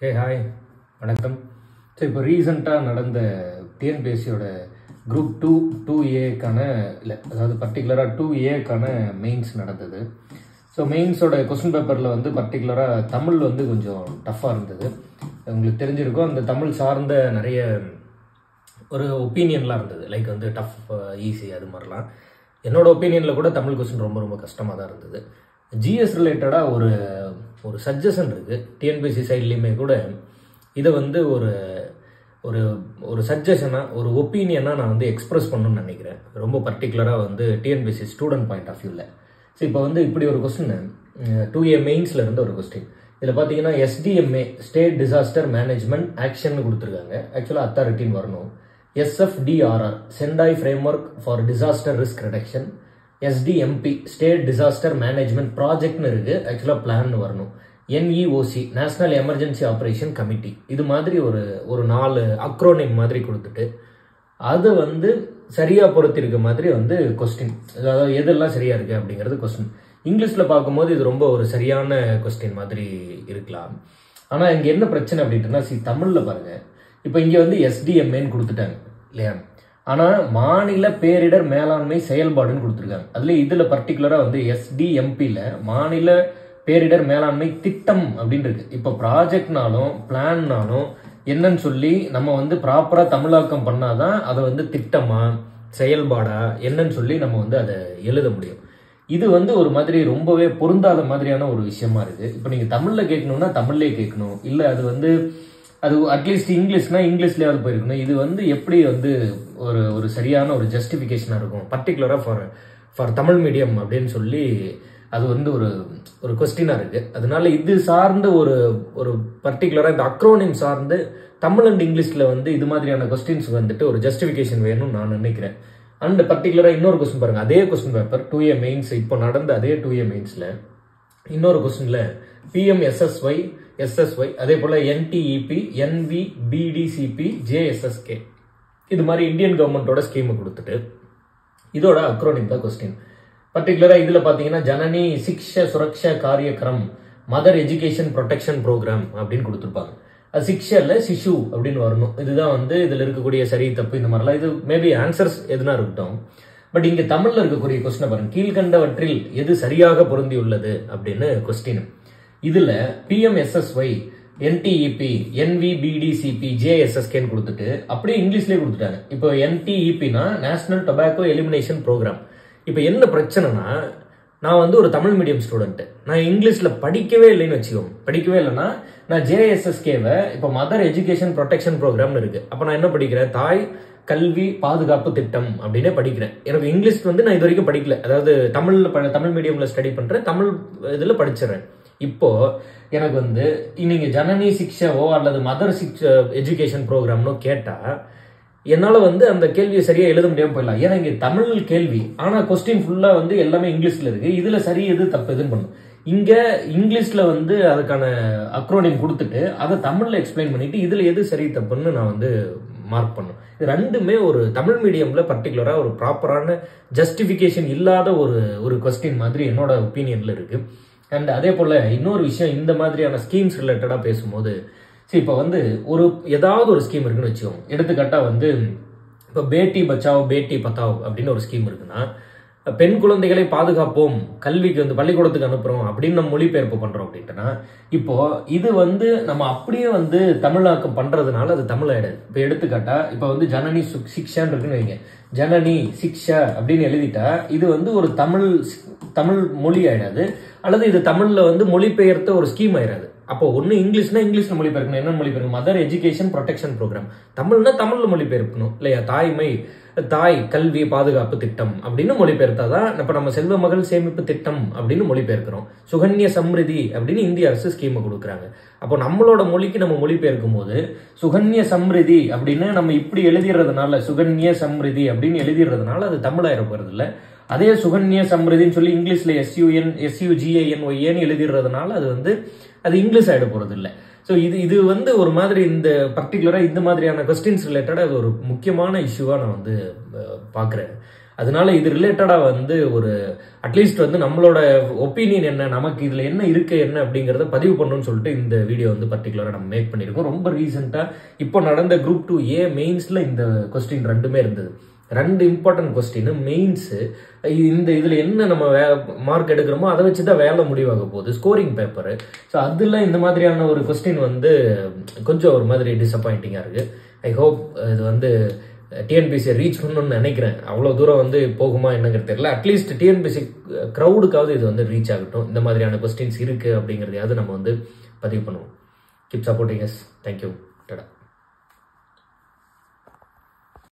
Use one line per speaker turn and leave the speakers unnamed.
Hey hi வணக்கம். So இப்போ ரீசெண்டாக நடந்த டிஎன்பிஎஸ்சியோட குரூப் 2A இல்லை, அதாவது பர்டிகுலராக 2Aக்கான மெயின்ஸ் நடந்தது. ஸோ மெயின்ஸோட கொஸ்டின் பேப்பரில் வந்து பர்டிகுலராக தமிழ் வந்து கொஞ்சம் டஃப்பாக இருந்தது. உங்களுக்கு தெரிஞ்சிருக்கும், அந்த தமிழ் சார்ந்த நிறைய ஒரு ஒப்பீனியன்லாம் இருந்தது. லைக் வந்து டஃப், ஈஸி, அது மாதிரிலாம். என்னோட ஒப்பீனியனில் கூட தமிழ் கொஸ்டின் ரொம்ப ரொம்ப கஷ்டமாக தான் இருந்தது. ஜிஎஸ் ரிலேட்டடாக ஒரு சஜஷன் இருக்குது. டிஎன்பிஎஸ்சி சைட்லேயுமே கூட இதை வந்து ஒரு ஒரு ஒரு சஜஷனாக, ஒரு ஒப்பீனியனாக நான் வந்து எக்ஸ்பிரஸ் பண்ணணும்னு நினைக்கிறேன். ரொம்ப பர்டிகுலராக வந்து டிஎன்பிஎஸ்சி ஸ்டூடெண்ட் பாயிண்ட் ஆஃப் வியூவில். ஸோ இப்போ வந்து இப்படி ஒரு கொஸ்டின் 2A மெயின்ஸில் இருந்து ஒரு கொஸ்டின். இதில் பார்த்தீங்கன்னா SDMA state disaster management action கொடுத்துருக்காங்க. ஆக்சுவலாக அத்தாரிட்டின்னு வரணும். SFDRR Sendai framework for disaster risk reduction. SDMP state disaster management ப்ராஜெக்ட்னு இருக்கு. ஆக்சுவலாக பிளான் வரணும். NEOC national emergency operation committee. இது மாதிரி ஒரு 4 அக்ரோனிம் மாதிரி கொடுத்துட்டு அதை வந்து சரியா பொறுத்திருக்க மாதிரி வந்து கொஸ்டின், அதாவது எதெல்லாம் சரியா இருக்கு அப்படிங்கிறது கொஸ்டின். இங்கிலீஷில் பார்க்கும்போது இது ரொம்ப ஒரு சரியான கொஸ்டின் மாதிரி இருக்கலாம். ஆனால் இங்கே என்ன பிரச்சனை அப்படின்ட்டுனா, தமிழில் பாருங்க, இப்போ இங்கே வந்து SDMAன்னு கொடுத்துட்டாங்க இல்லையா? ஆனால் மாநில பேரிடர் மேலாண்மை செயல்பாடுன்னு கொடுத்துருக்காங்க. இதில் பர்டிகுலராக வந்து SDMPயில் மாநில பேரிடர் மேலாண்மை திட்டம் அப்படின்னு இருக்கு. இப்போ ப்ராஜெக்ட்னாலும் பிளான்னாலும் என்னன்னு சொல்லி நம்ம வந்து ப்ராப்பராக தமிழாக்கம் பண்ணாதான் அதை வந்து திட்டமா செயல்பாடா என்னன்னு சொல்லி நம்ம வந்து அதை எழுத முடியும். இது வந்து ஒரு மாதிரி ரொம்பவே பொருந்தாத மாதிரியான ஒரு விஷயமா இருக்கு. இப்போ நீங்கள் தமிழில் கேட்கணும்னா தமிழ்லேயே கேட்கணும், இல்லை அது அட்லீஸ்ட் இங்கிலீஷ்னா இங்கிலீஷ்லேயாவது போயிருக்கணும். இது வந்து எப்படி வந்து ஒரு சரியான ஒரு ஜஸ்டிஃபிகேஷனாக இருக்கும், பர்டிகுலராக ஃபார் தமிழ் மீடியம் அப்படின்னு சொல்லி அது வந்து ஒரு கொஸ்டினாக இருக்குது. அதனால இது சார்ந்த ஒரு பர்டிகுலராக இந்த அக்ரோனிம் சார்ந்து தமிழ் அண்ட் இங்கிலீஷில் வந்து இது மாதிரியான கொஸ்டின்ஸ் வந்துட்டு ஒரு ஜஸ்டிஃபிகேஷன் வேணும்னு நான் நினைக்கிறேன். அண்ட் பர்டிகுலராக இன்னொரு கொஸ்டின் பாருங்கள், அதே கொஸ்டின் பேப்பர் 2A மெயின்ஸ், இப்போ நடந்த அதே 2A மெயின்ஸில் இன்னொரு கொஸ்டினில் PMSSY SSY அதே போல் NTEP NV BDCP JSSK இது மாதிரி இந்தியன் கவர்மெண்டோட ஸ்கீமை கொடுத்துட்டு இதோட அக்ரோனிம் தான் கொஸ்டின். பர்டிகுலராக இதில் பார்த்தீங்கன்னா Janani Shiksha Suraksha Karyakram mother education protection program அப்படின்னு கொடுத்துருப்பாங்க. அது சிக்ஷால சிசு அப்படின்னு வரணும். இதுதான் வந்து இதில் இருக்கக்கூடிய சரி தப்பு இந்த மாதிரிலாம். இது மேபி ஆன்சர்ஸ் எதுனா இருக்கட்டும். பட் இங்கே தமிழில் இருக்கக்கூடிய கொஸ்டினை பாருங்க, கீழ்கண்டவற்றில் எது சரியாக பொருந்தி உள்ளது அப்படின்னு கொஸ்டின். இதில் PMSSY NTEP NVBDCP JSSKன்னு கொடுத்துட்டு அப்படியே இங்கிலீஷ்லேயே கொடுத்துட்டாங்க. இப்போ NTEPனா நேஷனல் டொபாக்கோ எலிமினேஷன் ப்ரோக்ராம். இப்போ என்ன பிரச்சனைனா, நான் வந்து ஒரு தமிழ் மீடியம் ஸ்டூடெண்ட், நான் இங்கிலீஷில் படிக்கவே இல்லைன்னு வச்சுக்கோங்க. படிக்கவே இல்லைன்னா நான் JSSKவை இப்போ மதர் எஜுகேஷன் ப்ரொடெக்ஷன் ப்ரோக்ராம்னு இருக்கு. அப்போ நான் என்ன படிக்கிறேன், தாய் கல்வி பாதுகாப்பு திட்டம் அப்படின்னே படிக்கிறேன். எனக்கு இங்கிலீஷ் வந்து நான் இது வரைக்கும் படிக்கல, அதாவது தமிழ் மீடியமில் ஸ்டடி பண்ணுறேன், தமிழ் இதில் படிச்சிடறேன். இப்போ எனக்கு வந்து நீங்க ஜனனி சிக்ஷாவோ அல்லது மதர் எஜுகேஷன் ப்ரோக்ராம்னோ கேட்டா என்னால் வந்து அந்த கேள்வியை சரியாக எழுத முடியாமல் போயிடலாம். ஏன்னா இங்கே தமிழ் கேள்வி, ஆனால் கொஸ்டின் ஃபுல்லாக வந்து எல்லாமே இங்கிலீஷில் இருக்குது. இதில் சரி எது தப்பு எதுன்னு பண்ணும். இங்கே இங்கிலீஷில் வந்து அதுக்கான அக்ரோனிம் கொடுத்துட்டு அதை தமிழில் எக்ஸ்பிளைன் பண்ணிட்டு இதில் எது சரி தப்புன்னு நான் வந்து மார்க் பண்ணும். இது ரெண்டுமே ஒரு தமிழ் மீடியமில் பர்டிகுலராக ஒரு ப்ராப்பரான ஜஸ்டிஃபிகேஷன் இல்லாத ஒரு கொஸ்டின் மாதிரி என்னோட ஒப்பீனியனில் இருக்குது. அண்ட் அதே போல் இன்னொரு விஷயம், இந்த மாதிரியான ஸ்கீம்ஸ் ரிலேட்டடாக பேசும்போது இப்போ வந்து ஏதாவது ஒரு ஸ்கீம் இருக்குன்னு வச்சுக்கோங்க. எடுத்துக்காட்டாக வந்து இப்போ பேட்டி பச்சாவ் பேட்டி பத்தாவ் அப்படின்னு ஒரு ஸ்கீம் இருக்குன்னா, பெண் குழந்தைகளை பாதுகாப்போம், கல்விக்கு வந்து பள்ளிக்கூடத்துக்கு அனுப்புகிறோம் அப்படின்னு நம்ம மொழிபெயர்ப்பு பண்ணுறோம் அப்படின்ட்டுனா, இப்போ இது வந்து நம்ம அப்படியே வந்து தமிழாக்கம் பண்ணுறதுனால அது தமிழ் ஆயிடுது. இப்போ எடுத்துக்காட்டா இப்போ வந்து ஜனனி சிக்ஷான்னு இருக்குன்னு வைங்க, ஜனனி சிக்ஷா அப்படின்னு எழுதிட்டா இது வந்து ஒரு தமிழ் மொழி ஆயிடாது, அல்லது இது தமிழில் வந்து மொழிபெயர்த்த ஒரு ஸ்கீம் ஆயிடாது. அப்போ ஒன்று இங்கிலீஷ்னா இங்கிலீஷ்ல மொழிபெயர்க்கணும். என்ன மொழிபெயர்க்கணும்? Mother education protection program. தமிழ்னா தமிழில் மொழிபெயர்க்கணும் இல்லையா? தாய் கல்வி பாதுகாப்பு திட்டம் அப்படின்னு மொழிபெயர்த்தாதான் இப்போ நம்ம செல்வ மகள் சேமிப்பு திட்டம் அப்படின்னு மொழிபெயர்க்கிறோம். சுகன்ய சம்ரிதி அப்படின்னு இந்திய அரசு ஸ்கீமை கொடுக்குறாங்க. அப்போ நம்மளோட மொழிக்கு நம்ம மொழிபெயர்க்கும் போது சுகன்ய சம்ரிதி அப்படின்னு நம்ம இப்படி எழுதிடுறதுனால, சுகன்ய சம்ரிதி அப்படின்னு எழுதிடுறதுனால அது தமிழாயிர போறது இல்லை. அதே சுகன்ய சம்ரிதின்னு சொல்லி இங்கிலீஷ்ல SUGANYன்னு எழுதிடுறதுனால அது இங்கிலீஷ் ஆகிட போறது இல்லை. ஸோ இது வந்து ஒரு மாதிரி இந்த பர்டிகுலராக இந்த மாதிரியான கொஸ்டின்ஸ் ரிலேட்டடாக அது ஒரு முக்கியமான இஷ்யூவாக நான் வந்து பார்க்குறேன். அதனால இது ரிலேட்டடாக வந்து ஒரு அட்லீஸ்ட் வந்து நம்மளோட ஒப்பீனியன் என்ன, நமக்கு இதில் என்ன இருக்கு என்ன அப்படிங்கிறத பதிவு பண்ணணும்னு சொல்லிட்டு இந்த வீடியோ வந்து பர்டிகுலராக நம்ம மேக் பண்ணியிருக்கோம். ரொம்ப ரீசெண்டாக இப்போ நடந்த குரூப் 2A மெயின்ஸில் இந்த கொஸ்டின் ரெண்டுமே இருந்தது. 2 இம்பார்ட்டன்ட் கொஸ்டின் மெயின்ஸு. இந்த இதில் என்ன நம்ம மார்க் எடுக்கிறோமோ அதை வச்சு தான் வேலை முடிவாக போகுது, ஸ்கோரிங் பேப்பரு. ஸோ அதில் இந்த மாதிரியான ஒரு கொஸ்டின் வந்து கொஞ்சம் ஒரு மாதிரி டிசப்பாயிண்டிங்காக இருக்குது. ஐ ஹோப் இது வந்து டிஎன்பிசியை ரீச் பண்ணணும்னு நினைக்கிறேன். அவ்வளோ தூரம் வந்து போகுமா என்னங்கிறது தெரியல. அட்லீஸ்ட் டிஎன்பிசி க்ரௌடுக்காவது இது வந்து ரீச் ஆகட்டும். இந்த மாதிரியான கொஸ்டின்ஸ் இருக்குது அப்படிங்கிறதையாவது நம்ம வந்து பதிவு பண்ணுவோம். Keep supporting us. தேங்க்யூ. டடா.